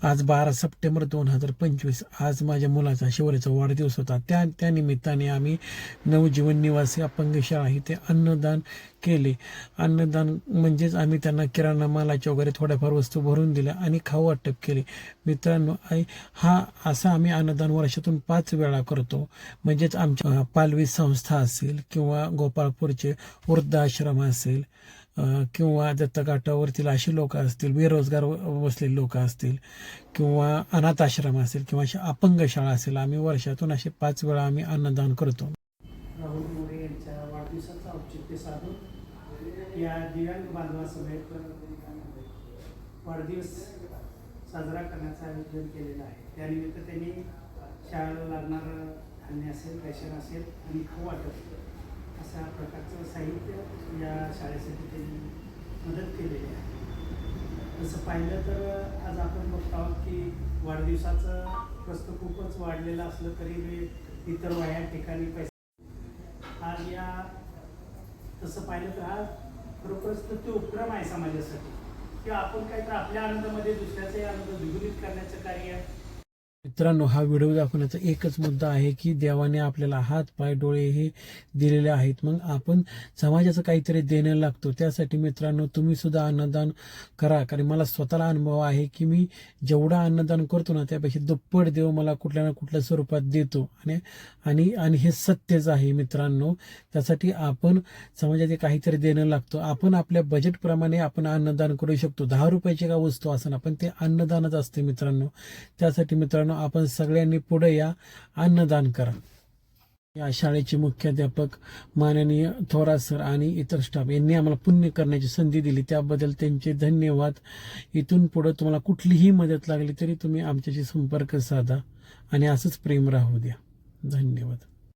आज 12 सप्टेंबर 2025 आज माझ्या मुलाचा शेवटचा वाढदिवस होता. त्या निमित्ताने आम्ही नवजीवन निवासी अपंग शाळा इथे अन्नदान केले. अन्नदान म्हणजेच आम्ही त्यांना किराणा मालाच्या वगैरे थोड्याफार वस्तू भरून दिल्या आणि खाऊ वाटप केले. मित्रांनो, हा असा आम्ही अन्नदान वर्षातून 5 वेळा करतो. म्हणजेच आमच्या पालवी संस्था असेल किंवा गोपाळपूरचे वृद्धाश्रम असेल किंवा दत्तघाटावरतील अशी लोक असतील, बेरोजगार बसलेली लोक असतील किंवा अनाथ आश्रम असेल किंवा अशी अपंग शाळा असेल, आम्ही वर्षातून असे 5 वेळा आम्ही अन्नदान करतो. राहुल मोरे यांच्या वाढदिवसाचं औचित्य साधून या दिव्यांग बांधवासमेत वाढदिवस साजरा करण्याचं आयोजन केलेलं आहे. त्यानिमित्त त्यांनी शाळेला लागणारं धान्य असेल, रेशन असेल आणि खाऊ वाटप अशा प्रकारचं साहित्य या शाळेसाठी त्यांनी मदत केलेली आहे. तसं पाहिलं तर आज आपण बघतो आहोत की वाढदिवसाचं प्रस्त खूपच वाढलेलं असलं तरी मी इतर वया ठिकाणी पैसा आज या तसं पाहिलं तर हा खरोखरच तो उपक्रम आहे समाजासाठी की आपण काहीतरी आपल्या आनंदामध्ये दुसऱ्याचाही आनंद द्विगुणित करण्याचं कार्य. मित्रांनो, हा व्हिडिओ दाखवण्याचा एकच मुद्दा आहे की देवाने आपल्याला हात पाय डोळे हे दिलेले आहेत. मग आपण समाजाचं काहीतरी देणं लागतो. त्यासाठी मित्रांनो, तुम्ही सुद्धा अन्नदान करा. कारण मला स्वतःला अनुभव आहे की मी जेवढं अन्नदान करतो ना त्यापेक्षा दुप्पट देव मला कुठल्या ना कुठल्या स्वरूपात देतो. आणि हे सत्यच आहे मित्रांनो. त्यासाठी आपण समाजात काहीतरी देणं लागतो. आपण आपल्या बजेटप्रमाणे आपण अन्नदान करू शकतो. 10 रुपयाची का वस्तू असणार, पण ते अन्नदानच असते मित्रांनो. त्यासाठी मित्रांनो, आपण सगळ्यांनी पुढे या, अन्नदान करा. या शाळेचे मुख्याध्यापक माननीय थोरात सर आणि इतर स्टाफ यांनी आम्हाला पुण्य करण्याची संधी दिली, त्याबद्दल त्यांचे धन्यवाद. इथून पुढे तुम्हाला कुठलीही मदत लागली तरी तुम्ही आमच्याशी संपर्क साधा आणि असंच प्रेम राहू द्या. धन्यवाद.